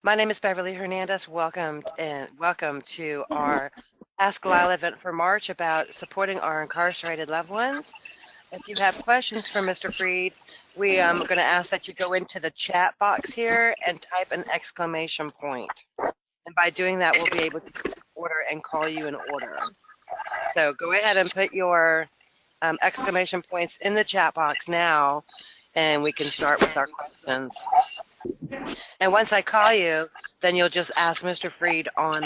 My name is Beverly Hernandez. Welcome to our Ask Lyle event for March about supporting our incarcerated loved ones. If you have questions for Mr. Freed, we are going to ask that you go into the chat box here and type an exclamation point. And by doing that, we'll be able to order and call you an order. So go ahead and put your exclamation points in the chat box now, and we can start with our questions. And once I call you, then you'll just ask Mr. Freed on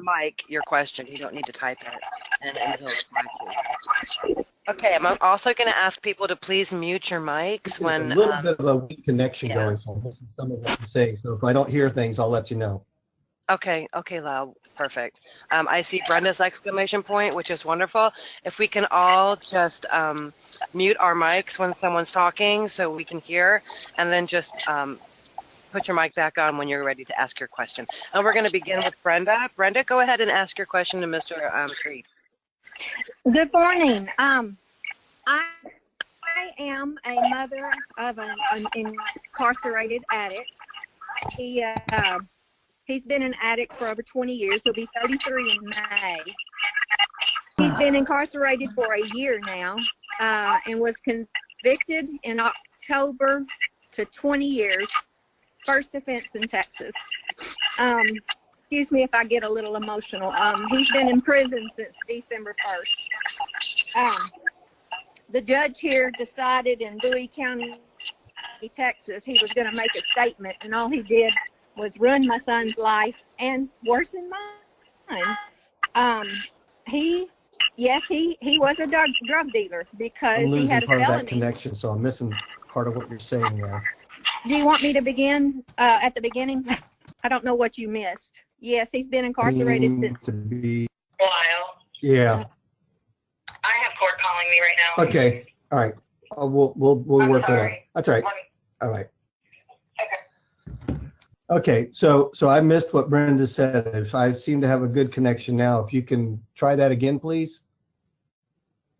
mic your question. You don't need to type it, and he'll reply to you. Okay, I'm also going to ask people to please mute your mics when. There's a little bit of a weak connection going, so I'm missing some of what you're saying. So if I don't hear things, I'll let you know. Okay, Lyle, perfect. I see Brenda's exclamation point, which is wonderful. If we can all just mute our mics when someone's talking so we can hear, and then just put your mic back on when you're ready to ask your question. And we're going to begin with Brenda. Brenda, go ahead and ask your question to Mr. Freed. Good morning. I am a mother of an incarcerated addict. He's been an addict for over 20 years. He'll be 33 in May. He's been incarcerated for a year now and was convicted in October to 20 years, first offense in Texas. Excuse me if I get a little emotional. He's been in prison since December 1st. The judge here decided in Bowie County, Texas, he was going to make a statement, and all he did was ruin my son's life and worsen mine. He was a drug dealer because I'm he had a part felony. Of that connection, so I'm missing part of what you're saying now. Do you want me to begin at the beginning? I don't know what you missed. Yes, he's been incarcerated since. Lyle. Yeah. I have court calling me right now. Okay. All right. We'll work on that. That's all right. All right. Okay, so I missed what Brenda said. If I seem to have a good connection now, if you can try that again, please.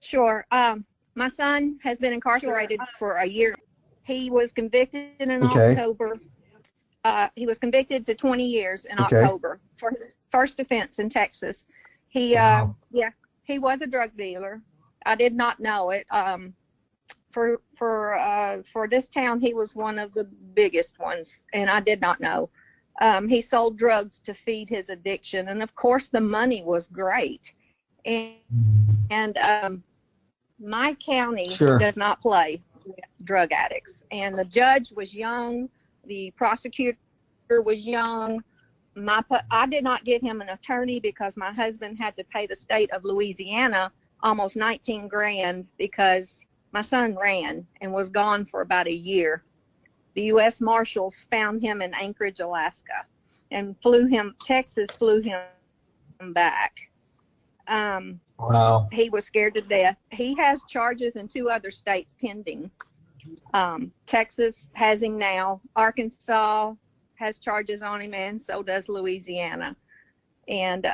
Sure. My son has been incarcerated for a year. He was convicted in October. He was convicted to 20 years in October for his first offense in Texas. He was a drug dealer. I did not know it. For this town, he was one of the biggest ones, and I did not know. He sold drugs to feed his addiction, and of course, the money was great. And my county does not play with drug addicts. And the judge was young, the prosecutor was young. I did not get him an attorney because my husband had to pay the state of Louisiana almost 19 grand because my son ran and was gone for about a year. The U.S. Marshals found him in Anchorage, Alaska, and Texas flew him back. Wow. He was scared to death. He has charges in 2 other states pending. Texas has him now. Arkansas has charges on him, and so does Louisiana. And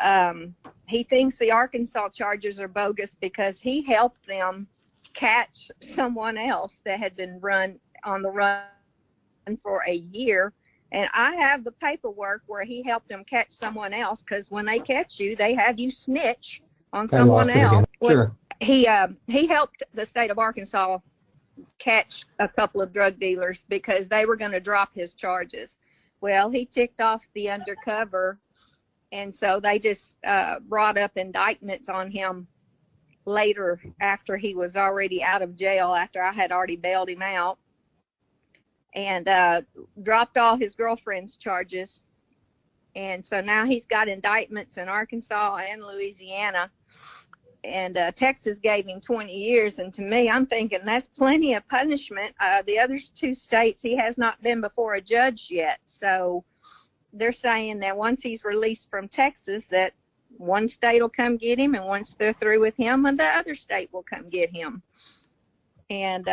he thinks the Arkansas charges are bogus because he helped them catch someone else that had been on the run for a year. And I have the paperwork where he helped them catch someone else, because when they catch you, they have you snitch on someone else. Sure. He helped the state of Arkansas catch a couple of drug dealers because they were going to drop his charges. Well, he ticked off the undercover, and so they just brought up indictments on him later after he was already out of jail, after I had already bailed him out, and dropped all his girlfriend's charges. And so now he's got indictments in Arkansas and Louisiana, and Texas gave him 20 years. And to me, I'm thinking that's plenty of punishment. The other 2 states, he has not been before a judge yet. So they're saying that once he's released from Texas, that one state will come get him, and once they're through with him, and the other state will come get him. And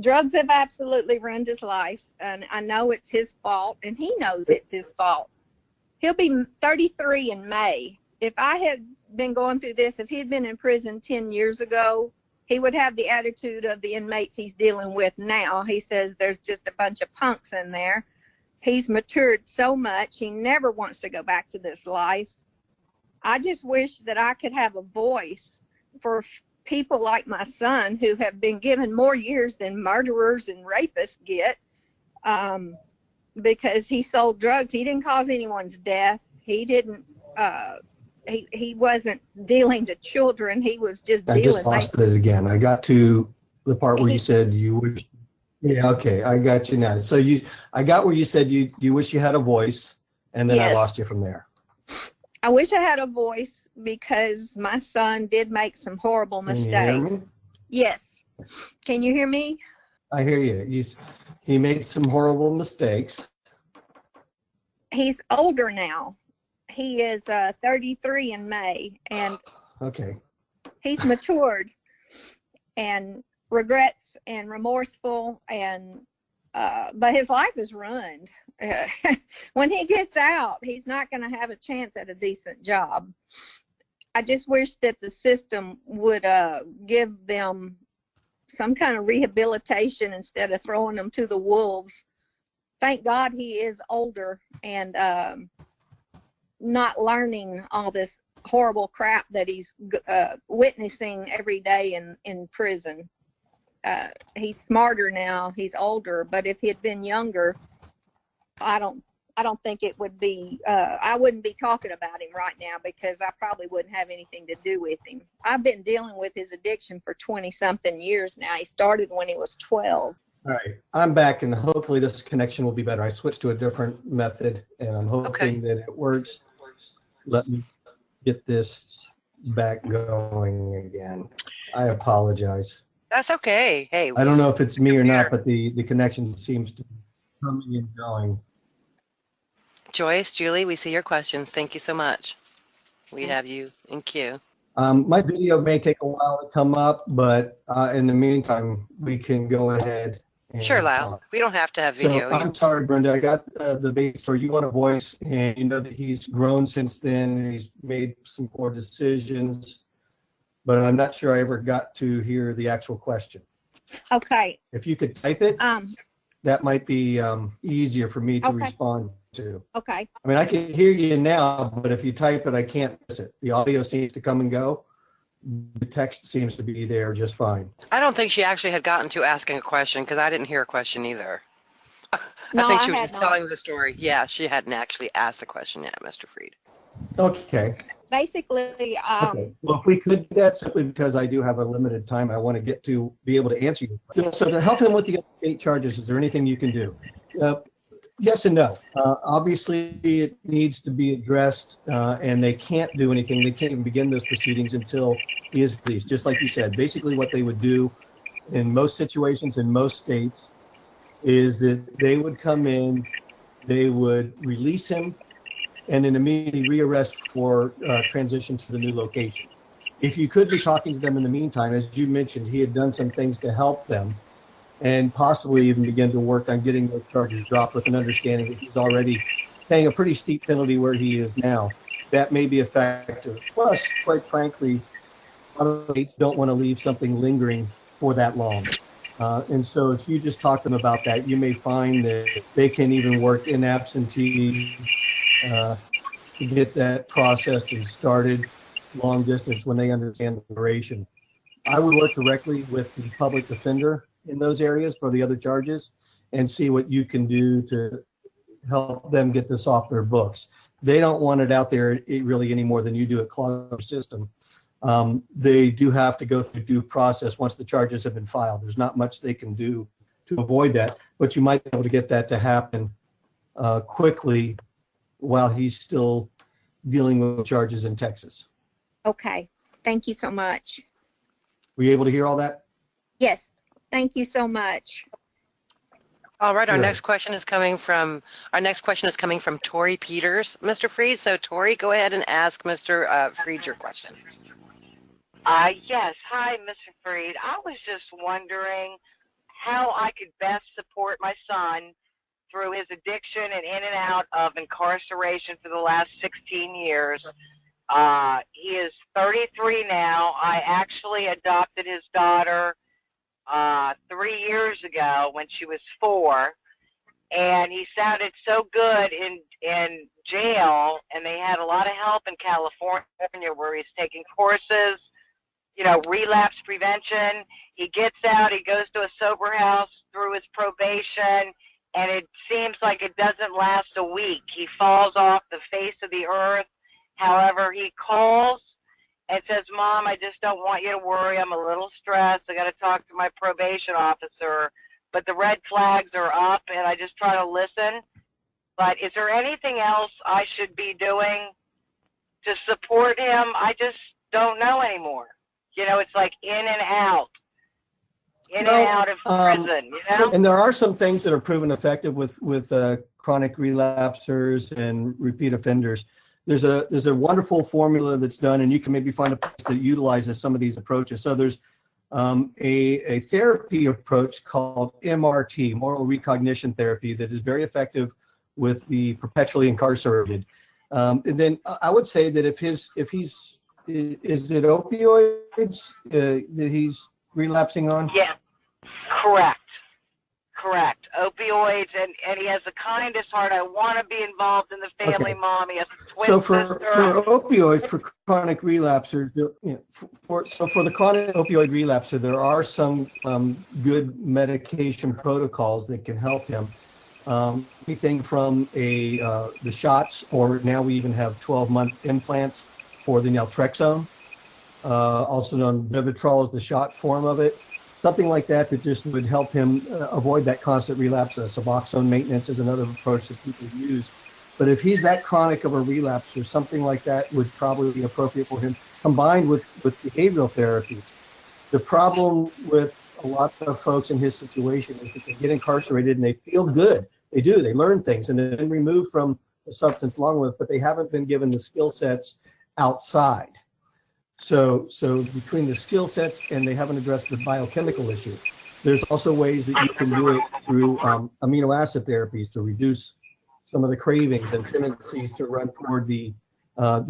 drugs have absolutely ruined his life, and I know it's his fault, and he knows it's his fault. He'll be 33 in May. If I had been going through this, if he had been in prison 10 years ago, he would have the attitude of the inmates he's dealing with now. He says there's just a bunch of punks in there. He's matured so much. He never wants to go back to this life. I just wish that I could have a voice for people like my son who have been given more years than murderers and rapists get, because he sold drugs. He didn't cause anyone's death. He didn't. He wasn't dealing to children. He was just I dealing. just lost it again. I got to the part where you said you wish. Yeah, okay, I got you now. So I got where you said you wish you had a voice, and then I Yes. lost you from there. I wish I had a voice because my son did make some horrible Can you hear mistakes. me? Yes. Can you hear me? I hear you. He made some horrible mistakes. He's older now. He is 33 in May, and Okay. he's matured and regrets and remorseful, and but his life is ruined. When he gets out, he's not going to have a chance at a decent job. I just wish that the system would give them some kind of rehabilitation instead of throwing them to the wolves. Thank God he is older and not learning all this horrible crap that he's witnessing every day in prison. He's smarter now. He's older, but if he had been younger, I don't think it would be. I wouldn't be talking about him right now because I probably wouldn't have anything to do with him. I've been dealing with his addiction for 20-something years now. He started when he was 12. All right, I'm back, and hopefully this connection will be better. I switched to a different method, and I'm hoping that it works. Let me get this back going again. I apologize. That's okay. Hey, I don't know if it's me or not, but the connection seems to be coming and going. Joyce, Julie, we see your questions. Thank you so much. We have you in queue. My video may take a while to come up, but in the meantime, we can go ahead and Sure, Lyle. talk. We don't have to have So video. I'm sorry, Brenda. I got the base for you want a voice, and you know that he's grown since then. And he's made some poor decisions, but I'm not sure I ever got to hear the actual question. Okay. If you could type it, that might be easier for me to respond to. Okay. I mean, I can hear you now, but if you type it, I can't miss it. The audio seems to come and go. The text seems to be there just fine. I don't think she actually had gotten to asking a question because I didn't hear a question either. No, I think she was had just not. telling the story. Yeah, she hadn't actually asked the question yet, Mr. Freed. Okay. Basically, Okay. Well, if we could do that simply because I do have a limited time, I want to get to be able to answer you. So to help him with the other 8 charges, is there anything you can do? Yes and no. Obviously, it needs to be addressed, and they can't do anything. They can't even begin those proceedings until he is released. Just like you said, basically what they would do in most situations in most states is that they would come in, they would release him, and then immediately rearrest for transition to the new location. If you could be talking to them in the meantime, as you mentioned, he had done some things to help them and possibly even begin to work on getting those charges dropped with an understanding that he's already paying a pretty steep penalty where he is now. That may be effective. Plus, quite frankly, a lot of states don't want to leave something lingering for that long. And so if you just talk to them about that, you may find that they can even work in absentee to get that processed and started long distance when they understand the duration. I would work directly with the public defender in those areas for the other charges and see what you can do to help them get this off their books. They don't want it out there really any more than you do at closed system. They do have to go through due process once the charges have been filed. There's not much they can do to avoid that, but you might be able to get that to happen quickly while he's still dealing with charges in Texas. okay. Thank you so much. Were you able to hear all that? Yes. Thank you so much. All right, our Good. next question is coming from Tori Peters, Mr. Freed. So Tori, go ahead and ask Mr. Freed your question. Yes. Hi, Mr. Freed. I was just wondering how I could best support my son through his addiction and in and out of incarceration for the last 16 years. He is 33 now. I actually adopted his daughter 3 years ago when she was 4, and he sounded so good in jail, and they had a lot of help in California where he's taking courses, relapse prevention. He gets out, he goes to a sober house through his probation, and it seems like it doesn't last a week. He falls off the face of the earth. However, he calls and says, Mom, I just don't want you to worry. I'm a little stressed. I got to talk to my probation officer. But the red flags are up, and I just try to listen. But is there anything else I should be doing to support him? I just don't know anymore. It's like in and out of prison, And there are some things that are proven effective with chronic relapsers and repeat offenders. There's a wonderful formula that's done, and you can maybe find a place that utilizes some of these approaches. So there's a therapy approach called MRT, moral recognition therapy, that is very effective with the perpetually incarcerated. And then I would say that if he's is it opioids that he's relapsing on? Yeah, correct. Opioids, and he has the kindest heart. I want to be involved in the family, Mom. He has a twin so for sister. opioids, for chronic relapsers, for the chronic opioid relapser, there are some good medication protocols that can help him. Anything from the shots, or now we even have 12-month implants for the naltrexone, also known Vivitrol is the shot form of it. Something like that just would help him avoid that constant relapse. Suboxone maintenance is another approach that people use. But if he's that chronic of a relapse, or something like that would probably be appropriate for him, combined with behavioral therapies. The problem with a lot of folks in his situation is that they get incarcerated and they feel good. They do. They learn things and they've been removed from the substance along with, but they haven't been given the skill sets outside. So between the skill sets and they haven't addressed the biochemical issue, there's also ways that you can do it through amino acid therapies to reduce some of the cravings and tendencies to run toward the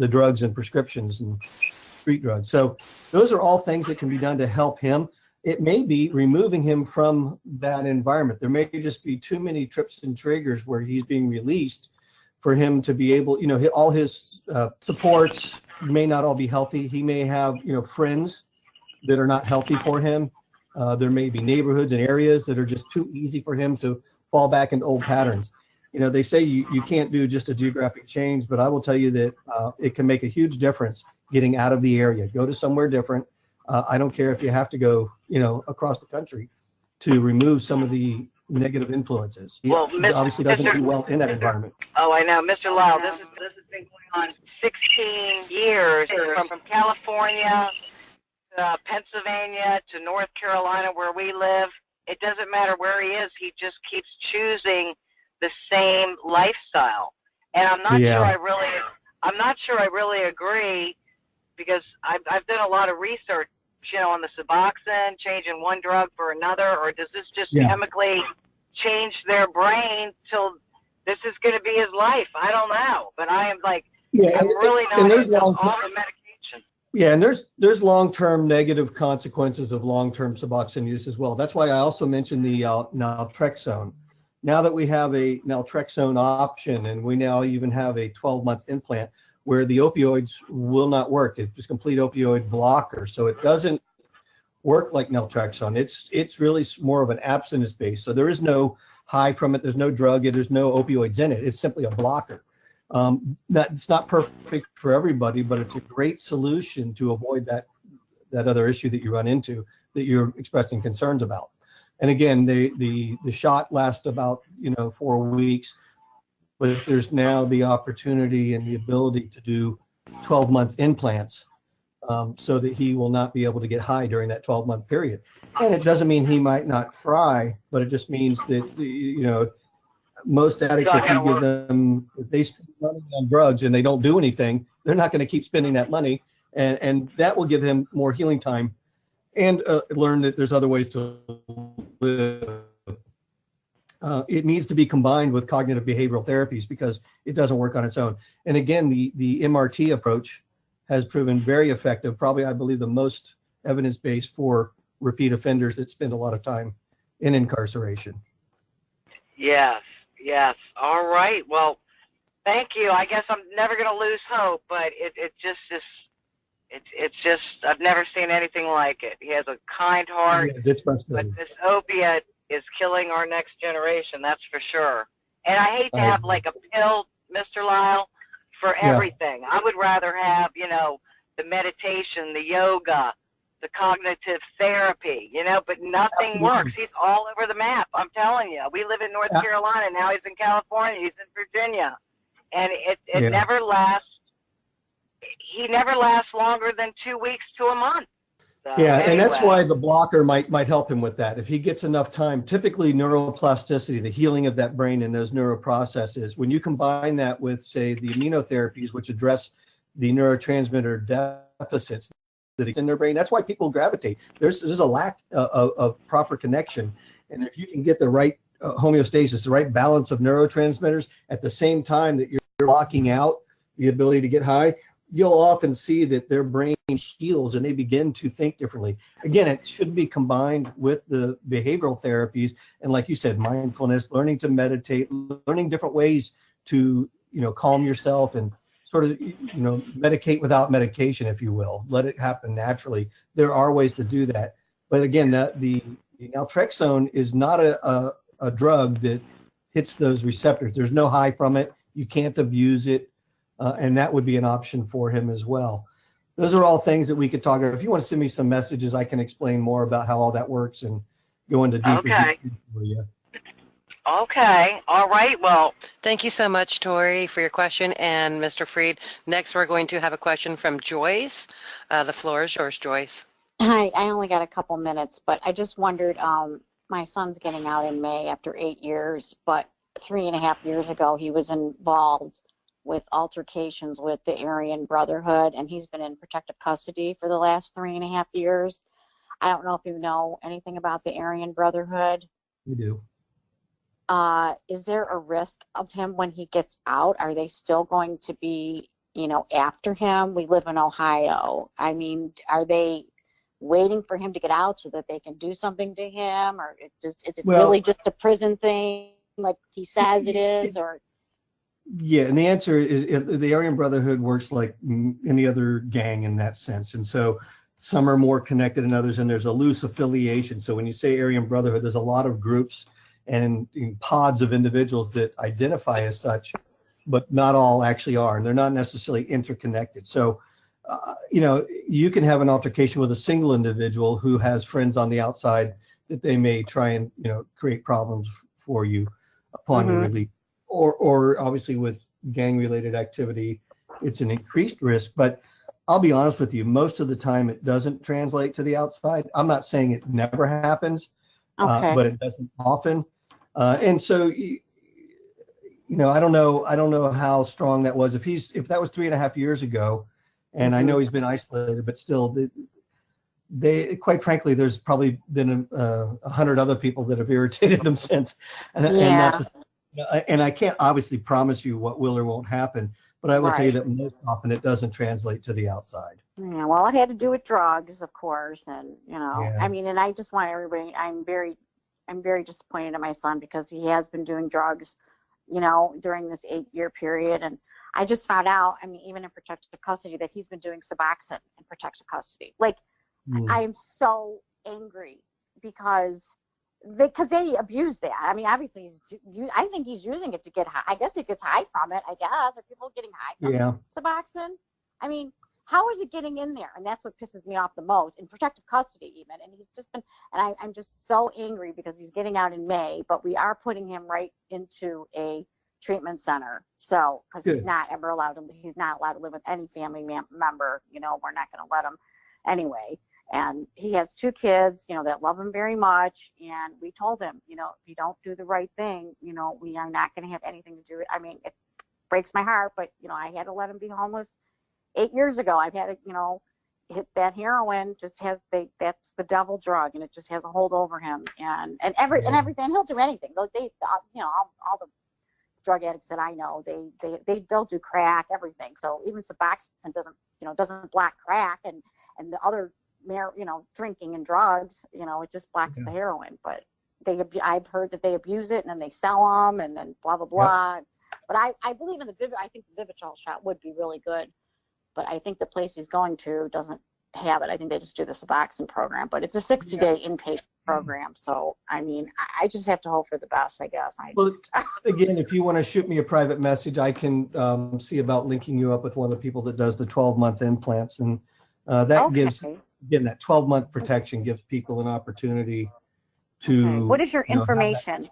drugs and prescriptions and street drugs. So those are all things that can be done to help him. It may be removing him from that environment. There may just be too many trips and triggers where he's being released for him to be able, all his supports may not all be healthy. He may have, friends that are not healthy for him. There may be neighborhoods and areas that are just too easy for him to fall back into old patterns. They say you can't do just a geographic change, but I will tell you that it can make a huge difference getting out of the area. Go to somewhere different. I don't care if you have to go, across the country to remove some of the negative influences. He obviously doesn't do well in that environment. Oh, I know. Mr. Lyle, this has been going on 16 years, from California to Pennsylvania to North Carolina where we live. It doesn't matter where he is. He just keeps choosing the same lifestyle. And I'm not sure I really agree, because I've done a lot of research, on the Suboxone, changing one drug for another, or does this just chemically change their brain till this is going to be his life? I don't know, but I am I'm really not into all the medication. Yeah, and there's long-term negative consequences of long-term Suboxone use as well. That's why I also mentioned the naltrexone. Now that we have a naltrexone option, and we now even have a 12-month implant where the opioids will not work. It's complete opioid blocker. So it doesn't work like naltrexone. It's really more of an abstinence base. So there is no high from it. There's no drug. There's no opioids in it. It's simply a blocker. It's not perfect for everybody, but it's a great solution to avoid that other issue that you run into that you're expressing concerns about. And again, the shot lasts about 4 weeks. But there's now the opportunity and the ability to do 12-month implants, so that he will not be able to get high during that 12-month period. And it doesn't mean he might not try, but it just means that, most addicts, if you give them, if they spend money on drugs and they don't do anything, they're not going to keep spending that money. And that will give him more healing time, and learn that there's other ways to live. It needs to be combined with cognitive behavioral therapies because it doesn't work on its own. And again, the MRT approach has proven very effective. Probably, I believe, the most evidence-based for repeat offenders that spend a lot of time in incarceration. Yes, yes. All right. Well, thank you. I guess I'm never going to lose hope, but it just is. It's just I've never seen anything like it. He has a kind heart, Yes, it's but frustrating. this opiate is killing our next generation. That's for sure. And I hate to I have agree. like a pill, Mr. Lyle, for Yeah. everything. I would rather have, the meditation, the yoga, the cognitive therapy, but nothing Absolutely. works. He's all over the map. I'm telling you. We live in North Yeah. Carolina. Now he's in California. He's in Virginia. And it Yeah. never lasts. He never lasts longer than 2 weeks to a month. So, Yeah, and that's anyway. why the blocker might help him with that. If he gets enough time, typically neuroplasticity, the healing of that brain and those neuroprocesses, when you combine that with, say, the immunotherapies, which address the neurotransmitter deficits that exist in their brain, that's why people gravitate. There's a lack of proper connection. And if you can get the right homeostasis, the right balance of neurotransmitters at the same time that you're blocking out the ability to get high, you'll often see that their brain heals and they begin to think differently. Again, it should be combined with the behavioral therapies. And like you said, mindfulness, learning to meditate, learning different ways to, calm yourself and sort of, medicate without medication, if you will. Let it happen naturally. There are ways to do that. But again, the naltrexone is not a drug that hits those receptors. There's no high from it. You can't abuse it. And that would be an option for him as well. Those are all things that we could talk about. If you want to send me some messages, I can explain more about how all that works and go into deeper Okay. detail for you. Okay. All right. Well, Thank you so much, Tori, for your question. And Mr. Freed, next we're going to have a question from Joyce. The floor is yours, Joyce. Hi, I only got a couple minutes, but I just wondered, my son's getting out in May after 8 years, but 3.5 years ago, he was involved with altercations with the Aryan Brotherhood, and he's been in protective custody for the last 3.5 years. I don't know if you know anything about the Aryan Brotherhood. We do. Is there a risk of him when he gets out? Are they still going to be, after him? We live in Ohio. I mean, are they waiting for him to get out so that they can do something to him, or is it really just a prison thing like he says it is, or? Yeah, and the answer is the Aryan Brotherhood works like any other gang in that sense. And so some are more connected than others, and there's a loose affiliation. So when you say Aryan Brotherhood, there's a lot of groups and pods of individuals that identify as such, but not all actually are, and they're not necessarily interconnected. So, you can have an altercation with a single individual who has friends on the outside that they may try and, create problems for you upon your release. Or obviously with gang-related activity, it's an increased risk. But I'll be honest with you, most of the time it doesn't translate to the outside. I'm not saying it never happens, but it doesn't often. And so, I don't know how strong that was. If that was 3.5 years ago, and I know he's been isolated, but still, they quite frankly, there's probably been 100 other people that have irritated him since. And I can't obviously promise you what will or won't happen, but I will tell you that most often it doesn't translate to the outside. Yeah, well, it had to do with drugs, of course, and Yeah. I mean, and I just want everybody. I'm very disappointed in my son because he has been doing drugs, during this 8-year period, and I just found out. I mean, even in protective custody, that he's been doing Suboxone in protective custody. Like, I am so angry because they abuse that. I mean, obviously, I think he's using it to get high. I guess he gets high from it. I guess. Are people getting high from Suboxone? I mean, how is it getting in there? And that's what pisses me off the most, in protective custody even. And he's just been, and I'm just so angry because he's getting out in May, but we are putting him right into a treatment center. So, because he's not allowed to live with any family member. We're not going to let him anyway. And he has 2 kids, that love him very much. And we told him, if you don't do the right thing, we are not going to have anything to do with it. I mean, it breaks my heart, but, I had to let him be homeless 8 years ago. I've had to, hit that heroin just has, that's the devil drug, and it just has a hold over him. And everything, he'll do anything. All the drug addicts that I know, they'll do crack, everything. So even Suboxone doesn't block crack and the other, drinking and drugs, it just blocks the heroin. But I've heard that they abuse it and then they sell them and then blah, blah, blah. Yep. But I believe in I think the Vivitrol shot would be really good. But I think the place he's going to doesn't have it. I think they just do the Suboxone program, but it's a 60-day inpatient program. So, I just have to hope for the best, I guess. Again, if you want to shoot me a private message, I can see about linking you up with one of the people that does the 12-month implants. And that gives, again, that 12-month protection gives people an opportunity to. What is your information?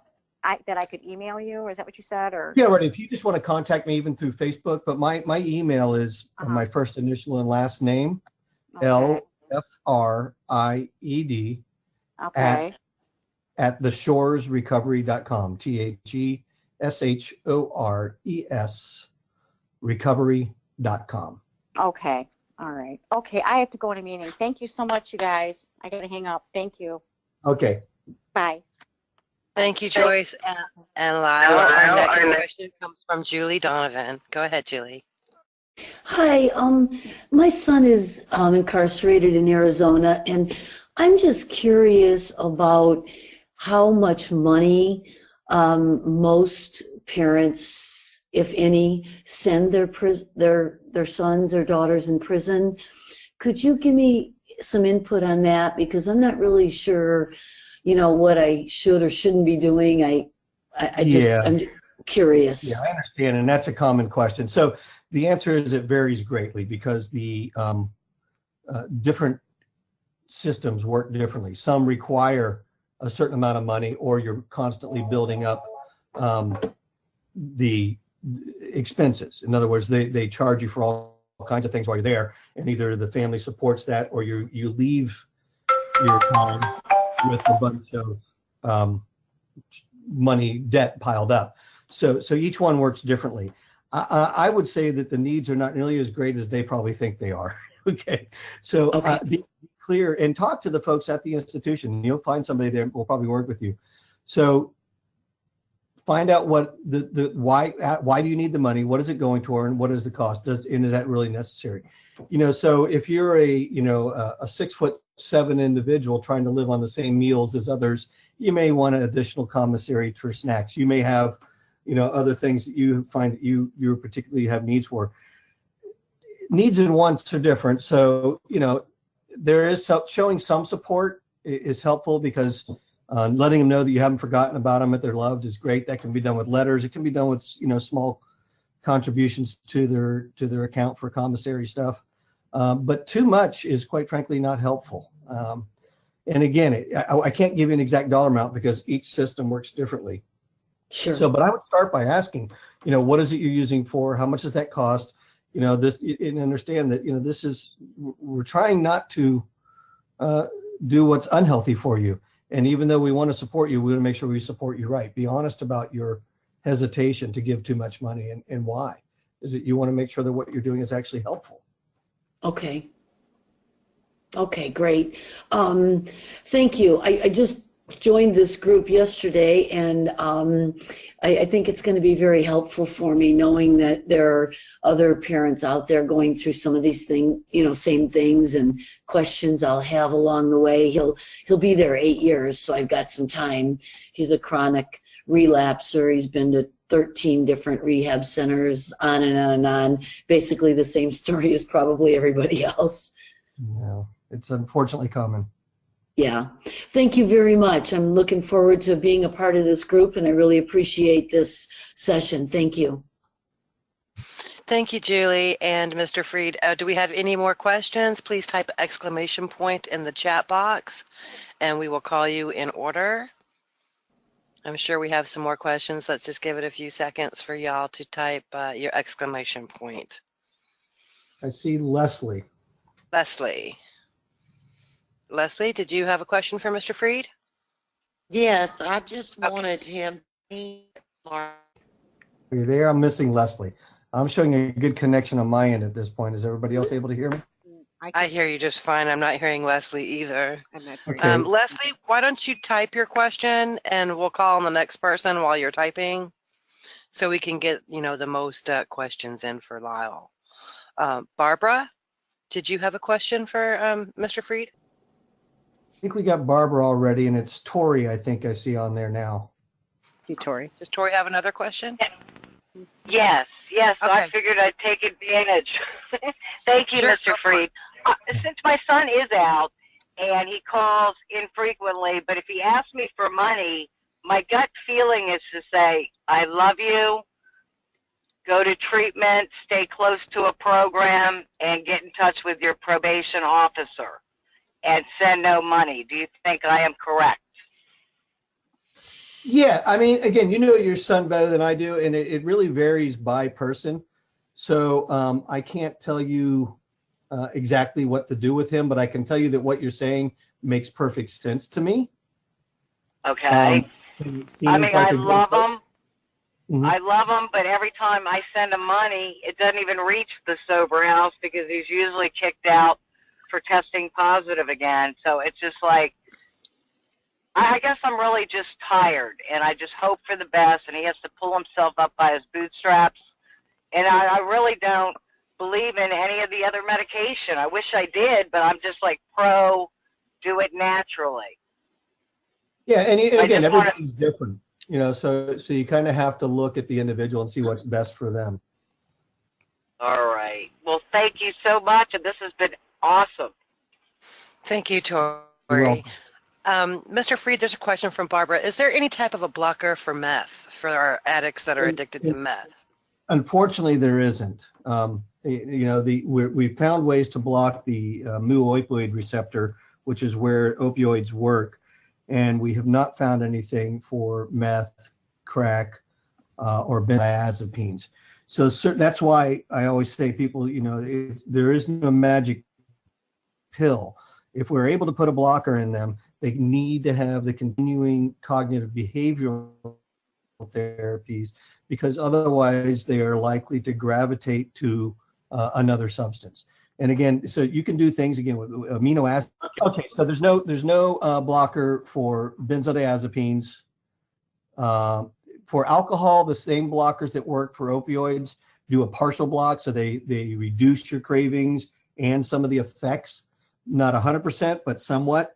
That I could email you? Is that what you said? Or yeah, right. If you just want to contact me even through Facebook, but my email is my first initial and last name, LFRIED at theshoresrecovery.com, THESHORES recovery.com. Okay. All right. Okay. I have to go in a meeting. Thank you so much, you guys. I got to hang up. Thank you. Okay. Bye. Thank you, Joyce and Lyle. Our next question comes from Julie Donovan. Go ahead, Julie. Hi, my son is incarcerated in Arizona, and I'm just curious about how much money most parents, if any, send their sons or daughters in prison. Could you give me some input on that? Because I'm not really sure, what I should or shouldn't be doing. I'm curious. Yeah, I understand, and that's a common question. So the answer is it varies greatly because the different systems work differently. Some require a certain amount of money, or you're constantly building up the expenses. In other words, they charge you for all kinds of things while you're there, and either the family supports that or you leave your time with a bunch of money debt piled up. So each one works differently. I would say that the needs are not nearly as great as they probably think they are. Okay. So be clear and talk to the folks at the institution. You'll find somebody there who will probably work with you. So find out what why do you need the money? What is it going toward, and what is the cost? And is that really necessary? So if you're a 6'7" individual trying to live on the same meals as others, you may want an additional commissary for snacks. You may have, other things that you find that you particularly have needs for. Needs and wants are different. So, there is showing some support is helpful, because letting them know that you haven't forgotten about them, that they're loved, is great. That can be done with letters. It can be done with, small contributions to their account for commissary stuff. But too much is, quite frankly, not helpful. And again, I can't give you an exact dollar amount because each system works differently. Sure. So, but I would start by asking, what is it you're using for? How much does that cost? This, and understand that, we're trying not to do what's unhealthy for you. And even though we want to support you, we want to make sure we support you right. Be honest about your hesitation to give too much money and why. Is it you want to make sure that what you're doing is actually helpful? Okay. Okay, great. Thank you. I just joined this group yesterday, and I think it's going to be very helpful for me, knowing that there are other parents out there going through some of these things, same things, and questions I'll have along the way. He'll be there 8 years, so I've got some time. He's a chronic relapser. He's been to 13 different rehab centers, on and on and on. Basically the same story as probably everybody else. No, it's unfortunately common. Yeah. Thank you very much. I'm looking forward to being a part of this group, and I really appreciate this session. Thank you. Thank you, Julie and Mr. Freed. Do we have any more questions? Please type ! in the chat box, and we will call you in order. I'm sure we have some more questions. Let's just give it a few seconds for y'all to type your ! I see Leslie. Leslie, did you have a question for Mr. Freed? Yes, I just wanted him to. Are you there? I'm missing Leslie. I'm showing a good connection on my end at this point. Is everybody else able to hear me? I hear you just fine. I'm not hearing Leslie either. Okay. Leslie, why don't you type your question, and we'll call on the next person while you're typing, so we can get the most questions in for Lyle. Barbara? did you have a question for Mr. Freed? I think we got Barbara already, and it's Tori, I think I see on there now. You, Tori. Does Tori have another question? Yes, so I Okay. figured I'd take advantage. Thank you, Sure, Mr. Freed. Since my son is out and he calls infrequently, but if he asks me for money, my gut feeling is to say, I love you, go to treatment, stay close to a program, and get in touch with your probation officer and send no money. Do you think I am correct? Yeah, I mean, again, you know your son better than I do, and it really varies by person. So I can't tell you exactly what to do with him, but I can tell you that what you're saying makes perfect sense to me. Okay. I mean, I love him. Mhm. I love him, but every time I send him money, it doesn't even reach the sober house because he's usually kicked out for testing positive again. So it's just like, I guess I'm really just tired, and I just hope for the best, and he has to pull himself up by his bootstraps. And I really don't believe in any of the other medication. I wish I did, but I'm just like pro do it naturally. Yeah, and again, just wanna- everybody's different, you know, so you kind of have to look at the individual and see what's best for them. All right. Well, thank you so much, and this has been awesome. Thank you, You're Tori. welcome. Mr. Freed, there's a question from Barbara. Is there any type of a blocker for meth for our addicts that are addicted to meth? Unfortunately, there isn't. You know, we found ways to block the mu-opioid receptor, which is where opioids work, and we have not found anything for meth, crack, or benzodiazepines. So that's why I always say people, you know, there is no magic pill. If we're able to put a blocker in them, they need to have the continuing cognitive behavioral therapies, because otherwise they are likely to gravitate to another substance. And again, so you can do things again with amino acids. Okay, so there's no blocker for benzodiazepines. For alcohol, the same blockers that work for opioids do a partial block, so they reduce your cravings and some of the effects, not 100%, but somewhat.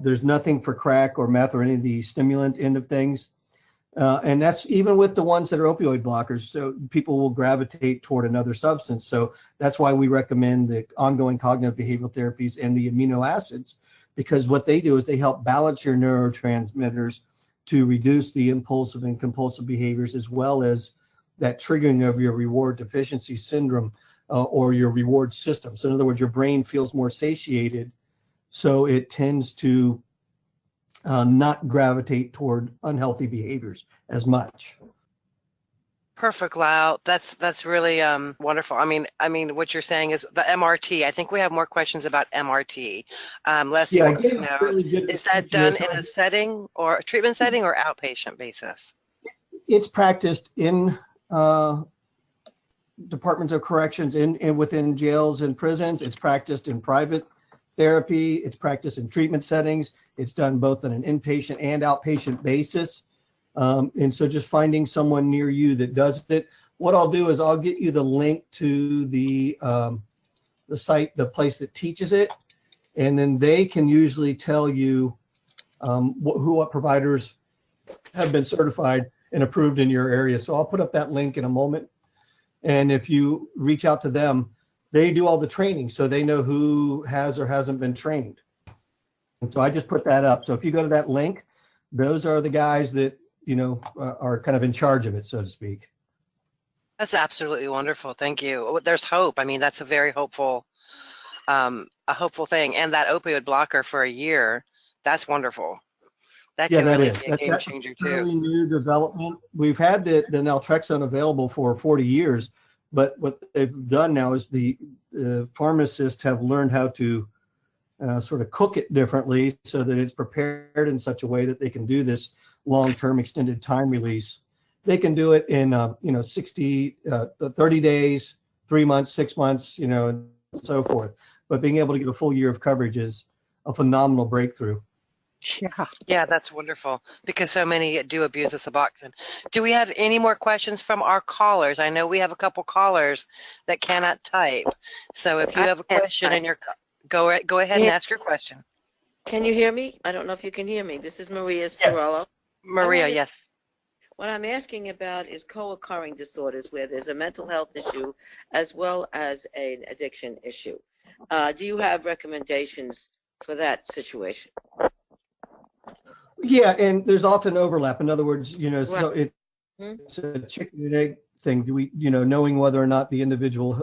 There's nothing for crack or meth or any of the stimulant end of things. And that's even with the ones that are opioid blockers. So people will gravitate toward another substance. So that's why we recommend the ongoing cognitive behavioral therapies and the amino acids, because what they do is they help balance your neurotransmitters to reduce the impulsive and compulsive behaviors, as well as that triggering of your reward deficiency syndrome or your reward system. So in other words, your brain feels more satiated, so it tends to not gravitate toward unhealthy behaviors as much. Perfect, Lyle. That's really wonderful. I mean, what you're saying is the MRT. I think we have more questions about MRT. Leslie Yeah, wants to again, know, really good is that to done in a setting or a treatment setting or outpatient basis? It's practiced in departments of corrections, in within jails and prisons. It's practiced in private therapy. It's practiced in treatment settings. It's done both on an inpatient and outpatient basis. And so just finding someone near you that does it. What I'll do is I'll get you the link to the site, the place that teaches it, and then they can usually tell you what providers have been certified and approved in your area. So I'll put up that link in a moment. And if you reach out to them, they do all the training, so they know who has or hasn't been trained. And so I just put that up. So if you go to that link, those are the guys that, you know, are kind of in charge of it, so to speak. That's absolutely wonderful. Thank you. There's hope. I mean, that's a very hopeful, a hopeful thing. And that opioid blocker for a year, that's wonderful. That Yeah, can that really is. be a game changer too. Really new development. We've had the naltrexone available for 40 years, but what they've done now is the pharmacists have learned how to sort of cook it differently so that it's prepared in such a way that they can do this long-term extended time release. They can do it in 30 days, 3 months, 6 months, you know, and so forth. But being able to get a full year of coverage is a phenomenal breakthrough. Yeah. Yeah, that's wonderful because so many do abuse the Suboxone. Do we have any more questions from our callers? I know we have a couple callers that cannot type. So if you I have a can. question and you're go ahead and ask your question. Can you hear me? I don't know if you can hear me. This is Maria Yes. Cirillo. Maria, yes. What I'm asking about is co-occurring disorders where there's a mental health issue as well as an addiction issue. Do you have recommendations for that situation? Yeah, and there's often overlap. In other words, so Right. it's a chicken and egg thing. Do we, knowing whether or not the individual,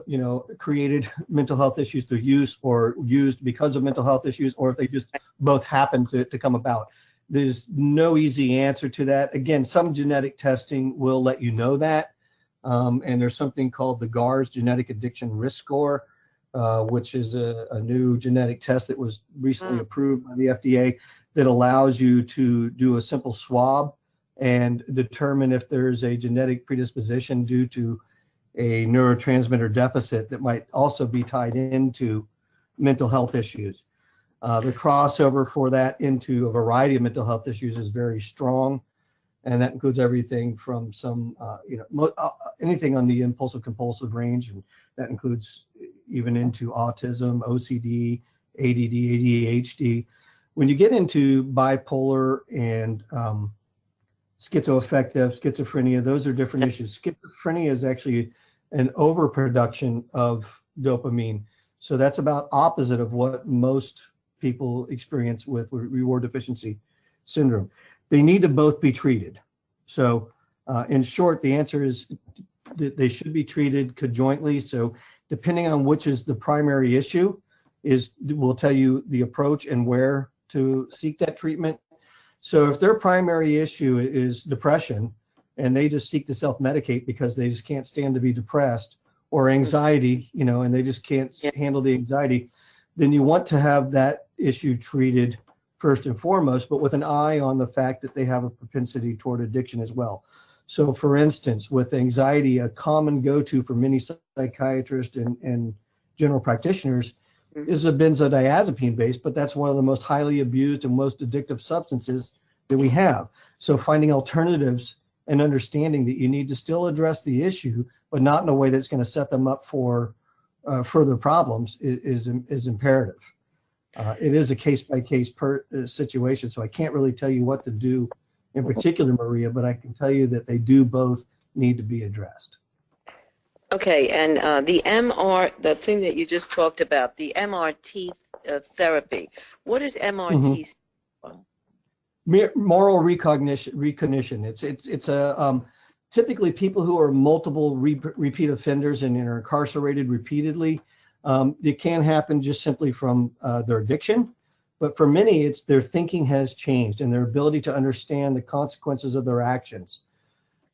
created mental health issues through use or used because of mental health issues, or if they just both happen to come about. There's no easy answer to that. Again, some genetic testing will let you know that. And there's something called the GARS, Genetic Addiction Risk Score, which is a new genetic test that was recently approved by the FDA that allows you to do a simple swab and determine if there's a genetic predisposition due to a neurotransmitter deficit that might also be tied into mental health issues. The crossover for that into a variety of mental health issues is very strong, and that includes everything from some, anything on the impulsive compulsive range, and that includes even into autism, OCD, ADD, ADHD. When you get into bipolar and schizoaffective, schizophrenia, those are different issues. Schizophrenia is actually an overproduction of dopamine. So that's about opposite of what most people experience with reward deficiency syndrome. They need to both be treated. So in short, the answer is that they should be treated conjointly. So depending on which is the primary issue, will tell you the approach and where to seek that treatment. So if their primary issue is depression and they just seek to self-medicate because they just can't stand to be depressed, or anxiety, and they just can't handle the anxiety, then you want to have that issue treated first and foremost, but with an eye on the fact that they have a propensity toward addiction as well. So for instance, with anxiety, a common go-to for many psychiatrists and general practitioners is a benzodiazepine base, but that's one of the most highly abused and most addictive substances that we have. So finding alternatives and understanding that you need to still address the issue, but not in a way that's going to set them up for further problems is imperative. It is a case-by-case situation, so I can't really tell you what to do in particular, Maria, but I can tell you that they do both need to be addressed. Okay, and the thing that you just talked about, the MRT therapy. What is MRT? Moral recognition. It's a typically people who are multiple repeat offenders and are incarcerated repeatedly. It can happen just simply from their addiction, but for many, it's their thinking has changed and their ability to understand the consequences of their actions.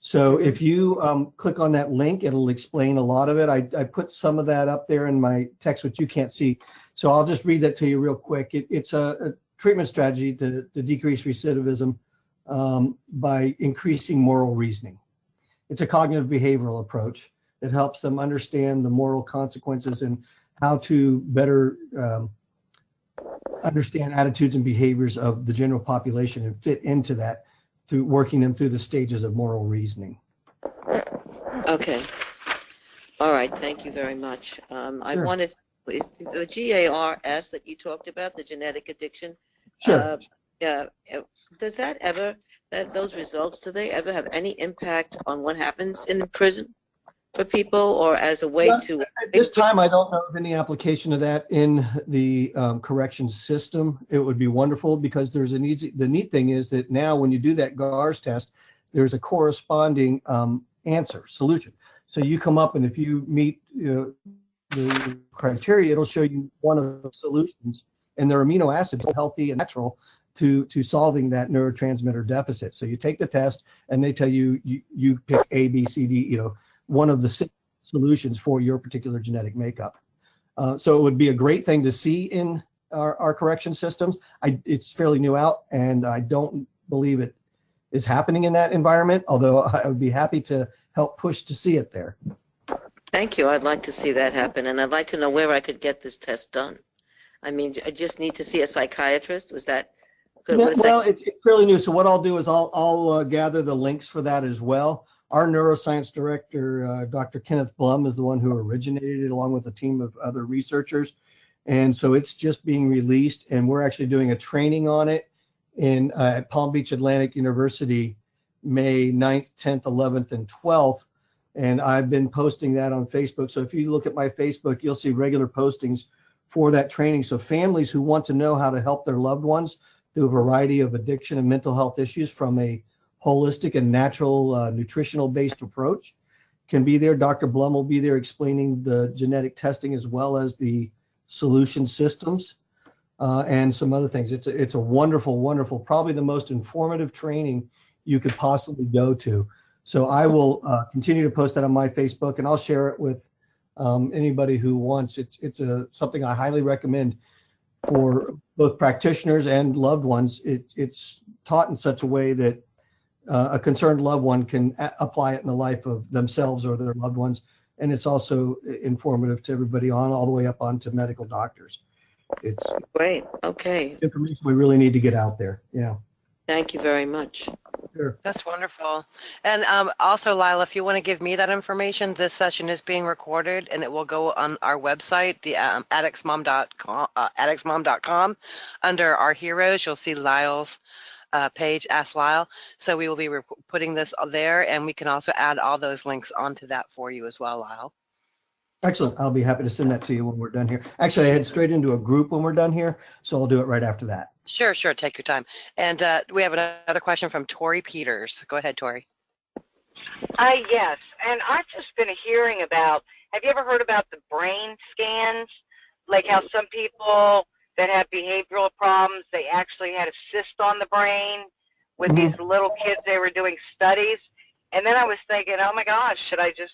So if you click on that link, it'll explain a lot of it. I put some of that up there in my text, which you can't see. So I'll just read that to you real quick. It's a treatment strategy to decrease recidivism by increasing moral reasoning. It's a cognitive behavioral approach that helps them understand the moral consequences and how to better understand attitudes and behaviors of the general population and fit into that through working them through the stages of moral reasoning. Okay. All right. Thank you very much. I Sure. wanted the GARS that you talked about, the genetic addiction. Sure. Does that ever, those results, do they ever have any impact on what happens in prison for people, or as a way to? At this time, I don't know of any application of that in the corrections system. It would be wonderful because there's the neat thing is that now when you do that GARS test, there's a corresponding solution. So you come up and if you meet the criteria, it'll show you one of the solutions, and their amino acids are healthy and natural to solving that neurotransmitter deficit. So you take the test and they tell you you pick A, B, C, D, one of the 6 solutions for your particular genetic makeup. So it would be a great thing to see in our correction systems. It's fairly new out, and I don't believe it is happening in that environment, although I would be happy to help push to see it there. Thank you. I'd like to see that happen, and I'd like to know where I could get this test done. I mean, I just need to see a psychiatrist. Was that No, well, it's fairly new. So what I'll do is I'll gather the links for that as well. Our neuroscience director, Dr. Kenneth Blum, is the one who originated it along with a team of other researchers. And so it's just being released, and we're actually doing a training on it at Palm Beach Atlantic University, May 9th, 10th, 11th, and 12th. And I've been posting that on Facebook. So if you look at my Facebook, you'll see regular postings for that training. So families who want to know how to help their loved ones through a variety of addiction and mental health issues from a holistic and natural nutritional based approach can be there. Dr. Blum will be there explaining the genetic testing as well as the solution systems and some other things. It's a wonderful, wonderful, probably the most informative training you could possibly go to. So I will continue to post that on my Facebook, and I'll share it with anybody who wants. It's something I highly recommend for both practitioners and loved ones. It's taught in such a way that a concerned loved one can apply it in the life of themselves or their loved ones. And it's also informative to everybody all the way up onto medical doctors. It's great. Okay. Information we really need to get out there. Yeah. Thank you very much. Sure. That's wonderful. And also, Lyle, if you want to give me that information, this session is being recorded and it will go on our website, the addictsmom.com. Under our heroes, you'll see Lyle's page, Ask Lyle. So we will be putting this there, and we can also add all those links onto that for you as well, Lyle. Excellent. I'll be happy to send that to you when we're done here. Actually, I head straight into a group when we're done here, so I'll do it right after that. Sure. Take your time. And we have another question from Tori Peters. Go ahead, Tori. Yes, and I've just been hearing about, have you ever heard about the brain scans? Like how some people that have behavioral problems, they actually had a cyst on the brain with these little kids. They were doing studies. And then I was thinking, oh my gosh, should I just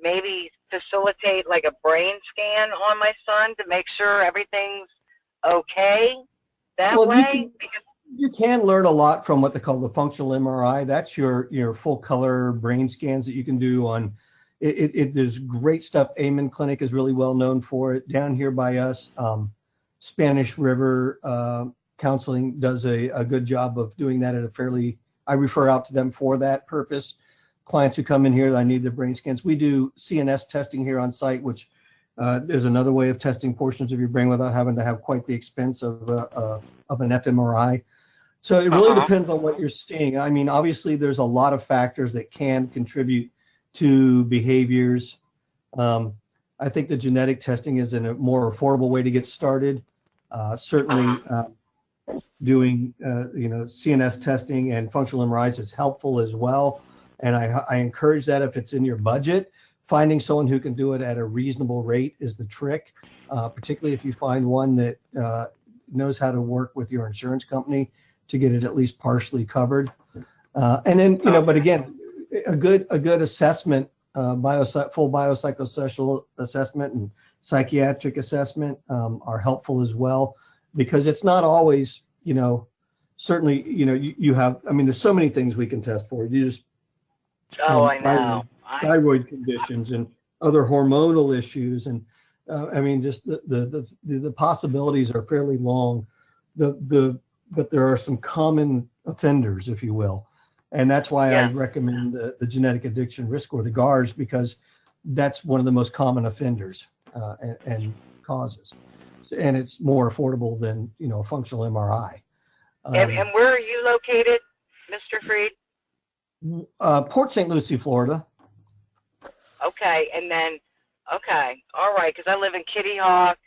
maybe facilitate a brain scan on my son to make sure everything's okay that way? You can learn a lot from what they call the functional MRI. That's your full color brain scans that you can do on it. There's great stuff. Amen Clinic is really well known for it. Down here by us, Spanish River Counseling does a good job of doing that I refer out to them for that purpose. Clients who come in here, I need their brain scans. We do CNS testing here on site, which is another way of testing portions of your brain without having to have quite the expense of an fMRI. So it really depends on what you're seeing. I mean, obviously, there's a lot of factors that can contribute to behaviors. I think the genetic testing is a more affordable way to get started. Certainly, doing CNS testing and functional MRIs is helpful as well. And I encourage that if it's in your budget. Finding someone who can do it at a reasonable rate is the trick, particularly if you find one that knows how to work with your insurance company to get it at least partially covered. And then, but again, a good assessment, full biopsychosocial assessment and psychiatric assessment are helpful as well, because it's not always, certainly, you have, there's so many things we can test for. You just, I know. Thyroid conditions and other hormonal issues. And just the possibilities are fairly long. But there are some common offenders, if you will. And that's why I recommend the genetic addiction risk score, the GARS, because that's one of the most common offenders and causes. And it's more affordable than, a functional MRI. And where are you located, Mr. Freed? Port St. Lucie, Florida. Okay, and then, all right, because I live in Kitty Hawk.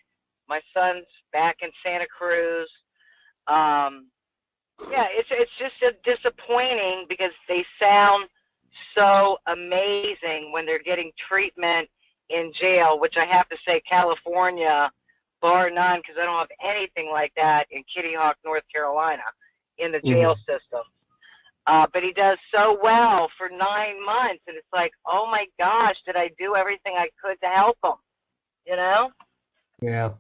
My son's back in Santa Cruz. It's just disappointing because they sound so amazing when they're getting treatment in jail, which I have to say California, bar none, because I don't have anything like that in Kitty Hawk, North Carolina, in the jail system. But he does so well for 9 months, and it's like, oh my gosh, did I do everything I could to help him? Yeah.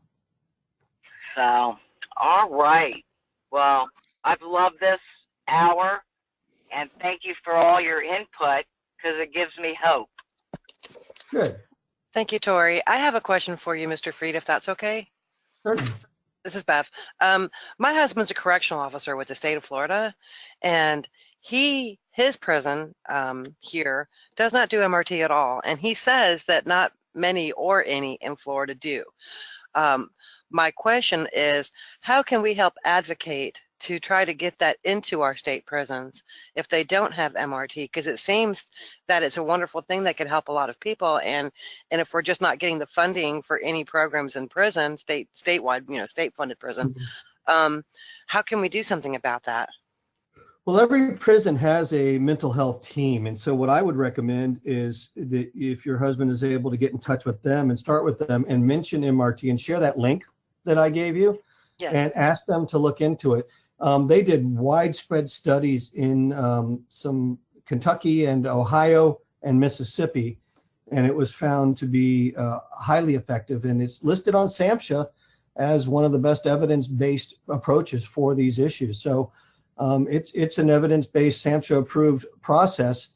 So, all right. Well, I've loved this hour, and thank you for all your input, because it gives me hope. Good. Thank you, Tori. I have a question for you, Mr. Freed, if that's okay. Certainly. This is Beth. My husband's a correctional officer with the state of Florida, and his prison here does not do MRT at all. And he says that not many or any in Florida do. My question is, how can we help advocate to try to get that into our state prisons if they don't have MRT? Because it seems that it's a wonderful thing that could help a lot of people. And if we're just not getting the funding for any programs in prison, statewide, state-funded prison, how can we do something about that? Well, every prison has a mental health team. And so what I would recommend is that if your husband is able to get in touch with them and start with them and mention MRT and share that link that I gave you, Yes. and ask them to look into it. They did widespread studies in some Kentucky and Ohio and Mississippi, and it was found to be highly effective. And it's listed on SAMHSA as one of the best evidence-based approaches for these issues. So it's an evidence-based SAMHSA-approved process.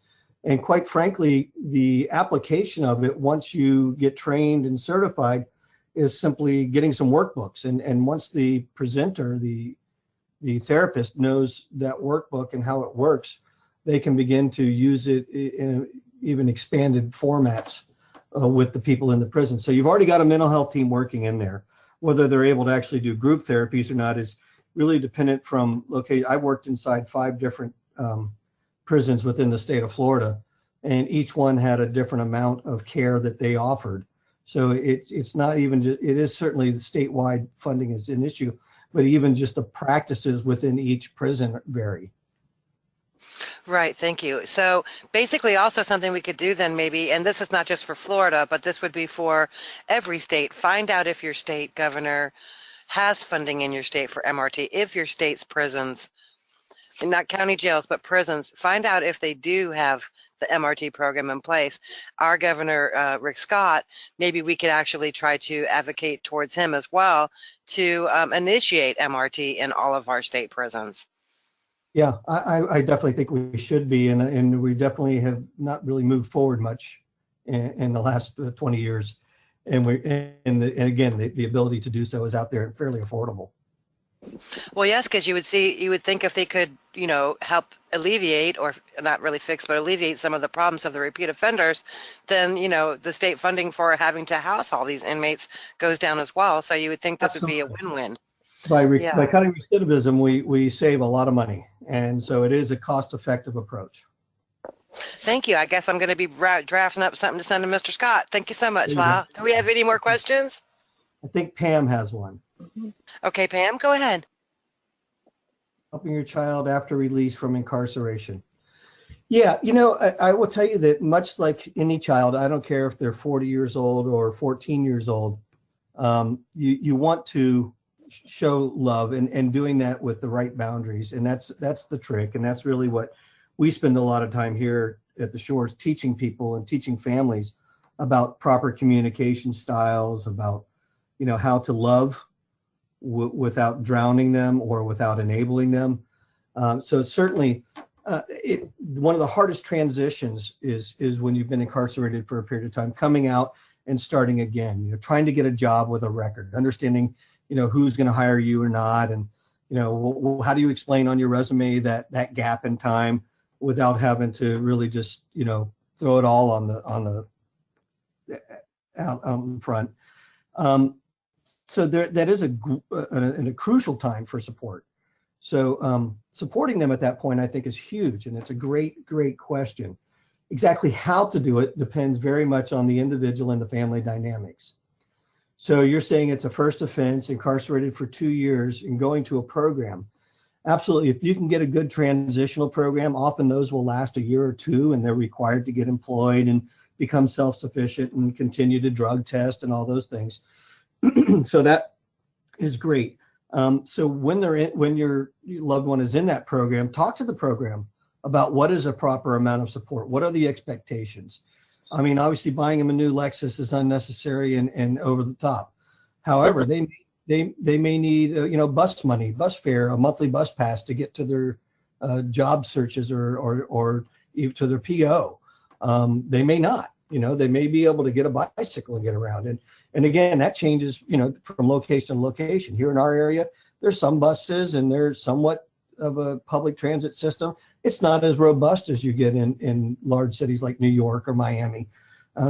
And quite frankly, the application of it, once you get trained and certified, is simply getting some workbooks. And once the presenter, the therapist knows that workbook and how it works, they can begin to use it in even expanded formats with the people in the prison. So you've already got a mental health team working in there. Whether they're able to actually do group therapies or not is really dependent from location. I've worked inside 5 different prisons within the state of Florida, and each one had a different amount of care that they offered. So it's not even just, it is certainly the statewide funding is an issue, but even just the practices within each prison vary. Right, thank you. So basically also something we could do then maybe, and this is not just for Florida, but this would be for every state, find out if your state governor has funding in your state for MRT, if your state's prisons, not county jails, but prisons, find out if they do have the MRT program in place. Our governor, Rick Scott, maybe we could actually try to advocate towards him as well to initiate MRT in all of our state prisons. Yeah, I definitely think we should be, and we definitely have not really moved forward much in the last 20 years. And again, the ability to do so is out there and fairly affordable. Well, yes, because you would think if they could, help alleviate, or not really fix, but alleviate some of the problems of the repeat offenders, then, the state funding for having to house all these inmates goes down as well. So you would think this would be a win-win. By cutting recidivism, we save a lot of money. And so it is a cost-effective approach. Thank you. I guess I'm going to be drafting up something to send to Mr. Scott. Thank you so much, Lyle. Do we have any more questions? I think Pam has one. Okay, Pam, go ahead. Helping your child after release from incarceration. Yeah, I will tell you that much like any child, I don't care if they're 40 years old or 14 years old, you want to show love and doing that with the right boundaries. And that's the trick. And that's really what we spend a lot of time here at the Shores teaching people and teaching families about proper communication styles, about, how to love without drowning them or without enabling them. So certainly one of the hardest transitions is when you've been incarcerated for a period of time, coming out and starting again, trying to get a job with a record, understanding, who's going to hire you or not. And, how do you explain on your resume that gap in time without having to really just, throw it all out in front. So that is a crucial time for support. So supporting them at that point, I think, is huge. And it's a great question. Exactly how to do it depends very much on the individual and the family dynamics. So you're saying it's a first offense, incarcerated for 2 years and going to a program. Absolutely. If you can get a good transitional program, often those will last a year or two, and they're required to get employed and become self-sufficient and continue to drug test and all those things. So that is great. So when your loved one is in that program, talk to the program about what is a proper amount of support. What are the expectations? I mean, obviously buying them a new Lexus is unnecessary and over the top. However, they may need bus money, bus fare, a monthly bus pass to get to their job searches or even to their PO. They may not. They may be able to get a bicycle and get around. And again, that changes, from location to location. Here in our area, there's some buses and there's somewhat of a public transit system. It's not as robust as you get in large cities like New York or Miami.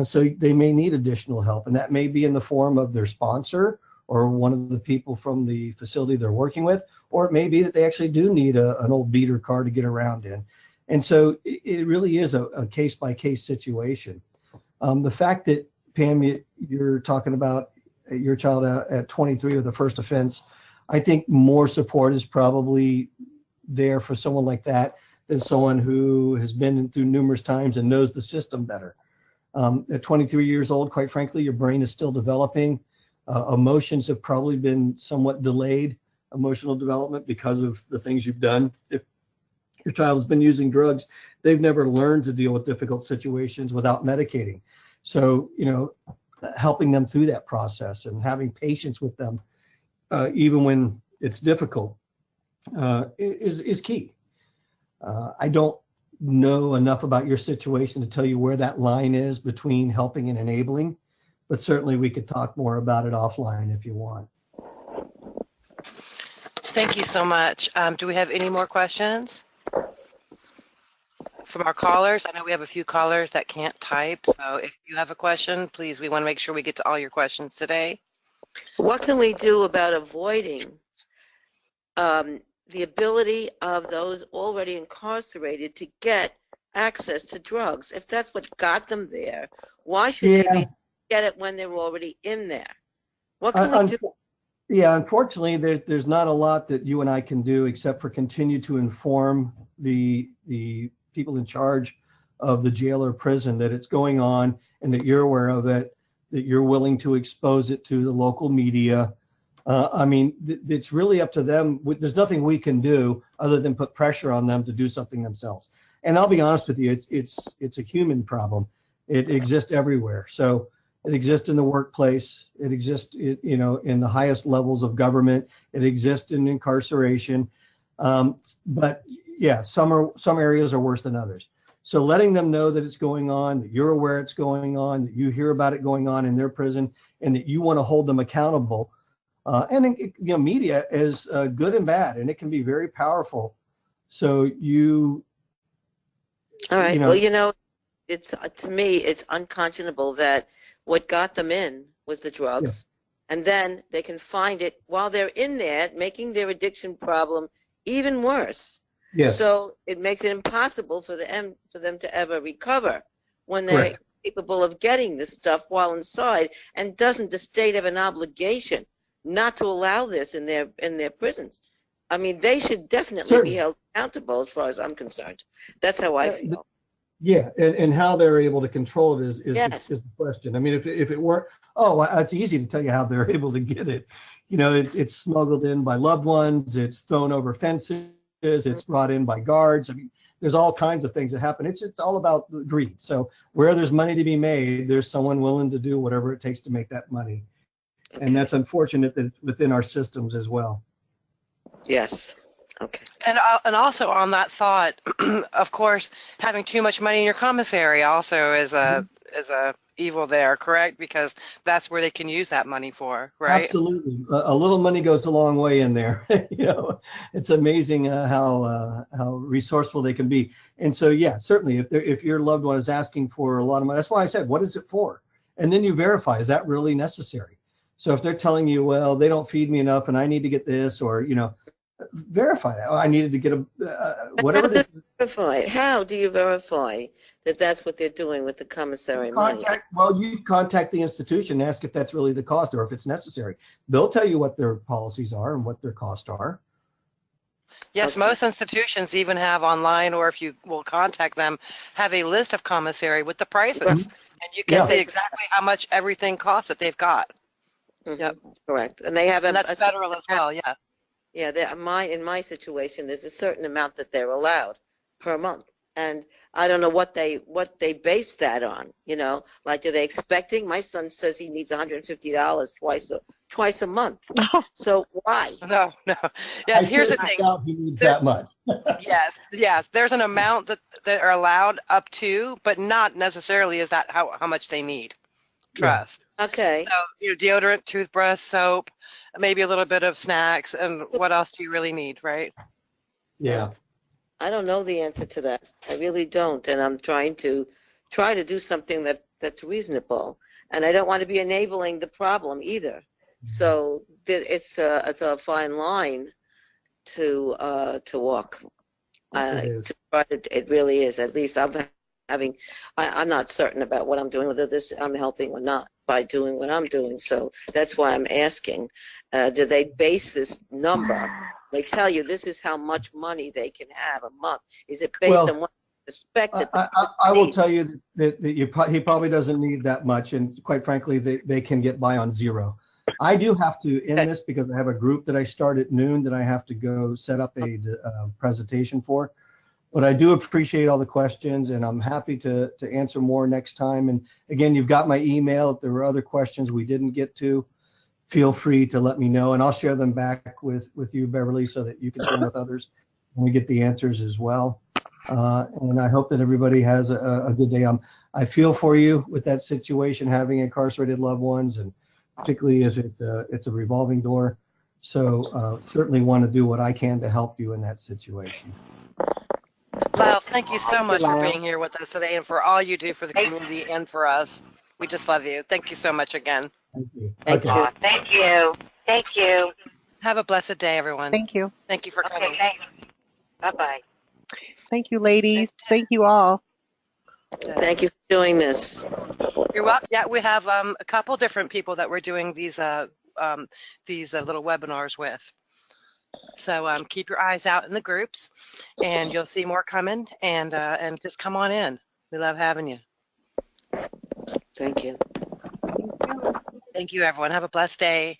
So they may need additional help, and that may be in the form of their sponsor or one of the people from the facility they're working with, or it may be that they actually do need an old beater car to get around in. And so it really is a case-by-case situation. The fact that, Pam, you're talking about your child at 23 with the first offense, I think more support is probably there for someone like that than someone who has been through numerous times and knows the system better. At 23 years old, quite frankly, your brain is still developing. Emotions have probably been somewhat delayed, emotional development, because of the things you've done. If your child has been using drugs, they've never learned to deal with difficult situations without medicating. So, helping them through that process and having patience with them, even when it's difficult, is key. I don't know enough about your situation to tell you where that line is between helping and enabling, but certainly we could talk more about it offline if you want. Thank you so much. Do we have any more questions from our callers? I know we have a few callers that can't type, so if you have a question, please, we want to make sure we get to all your questions today. What can we do about avoiding the ability of those already incarcerated to get access to drugs? If that's what got them there, why should they get it when they're already in there? What can we do? Yeah, unfortunately, there's not a lot that you and I can do except for continue to inform the people in charge of the jail or prison that it's going on and that you're aware of it, that you're willing to expose it to the local media. It's really up to them. There's nothing we can do other than put pressure on them to do something themselves. And I'll be honest with you, it's a human problem. It exists everywhere. So it exists in the workplace. It exists, in the highest levels of government. It exists in incarceration. But yeah, some areas are worse than others. So letting them know that it's going on, that you're aware it's going on, that you hear about it going on in their prison, and that you want to hold them accountable. Media is good and bad, and it can be very powerful. So all right. Well, it's to me, it's unconscionable that what got them in was the drugs, and then they can find it while they're in there, making their addiction problem even worse. Yes. So it makes it impossible for them to ever recover when they're capable of getting this stuff while inside. And doesn't the state have an obligation not to allow this in their prisons? I mean, they should definitely be held accountable, as far as I'm concerned. That's how I feel. Yeah, and how they're able to control it is the question. I mean, if it weren't, it's easy to tell you how they're able to get it. It's smuggled in by loved ones. It's thrown over fences. It's brought in by guards. I mean, there's all kinds of things that happen. It's all about greed. So where there's money to be made, there's someone willing to do whatever it takes to make that money. Okay. And that's unfortunate that within our systems as well. Yes. Okay. And also on that thought, of course, having too much money in your commissary also is a evil there, correct? Because that's where they can use that money for, right? Absolutely. A little money goes a long way in there. It's amazing how resourceful they can be. And so, yeah, certainly if your loved one is asking for a lot of money, that's why I said, what is it for? And then you verify, is that really necessary? So if they're telling you, well, they don't feed me enough and I need to get this, or, verify that. I needed to get whatever. How do you verify that that's what they're doing with the commissary money? Well, you contact the institution, ask if that's really the cost or if it's necessary. They'll tell you what their policies are and what their costs are. Yes, most institutions even have online, or if you will contact them, have a list of commissary with the prices, and you can see exactly how much everything costs that they've got. Mm-hmm. Yep, correct. And they have and that's federal as well. Yeah. Yeah, in my situation, there's a certain amount that they're allowed per month. And I don't know what they base that on. You know, like, are they expecting? My son says he needs $150 twice a month. So why? No, no. I Yes, here's the certainly thing. doubt he needs that much. Yes. There's an amount that are allowed up to, but not necessarily is that how much they need. Trust. Okay. So, deodorant, toothbrush, soap, maybe a little bit of snacks, and what else do you really need, right? Yeah. I don't know the answer to that. I really don't, and I'm trying to do something that's reasonable, and I don't want to be enabling the problem either. So it's a fine line to walk. It is. It really is. At least I'm not certain about what I'm doing, whether I'm helping or not by doing what I'm doing. So that's why I'm asking, do they base this number? They tell you this is how much money they can have a month. Is it based on what you expect? I will tell you that he probably doesn't need that much, and quite frankly, they can get by on zero. I do have to end this because I have a group that I start at noon that I have to go set up a presentation for. But I do appreciate all the questions, and I'm happy to answer more next time. And again, you've got my email. If there were other questions we didn't get to, feel free to let me know, and I'll share them back with you, Beverly, so that you can share them with others when we get the answers as well. And I hope that everybody has a good day. I feel for you with that situation, having incarcerated loved ones, and particularly as it's a revolving door. So certainly want to do what I can to help you in that situation. Lyle, thank you so much for being here with us today and for all you do for the community and for us. We just love you. Thank you so much again. Thank you. Thank Okay. you. Thank you. Thank you. Have a blessed day, everyone. Thank you. Thank you for coming. Okay, thanks. Bye-bye. Thank you, ladies. Thank you all. Thank you for doing this. You're welcome. Yeah, we have a couple different people that we're doing these little webinars with. So keep your eyes out in the groups, and you'll see more coming. And just come on in. We love having you. Thank you. Thank you, everyone. Have a blessed day.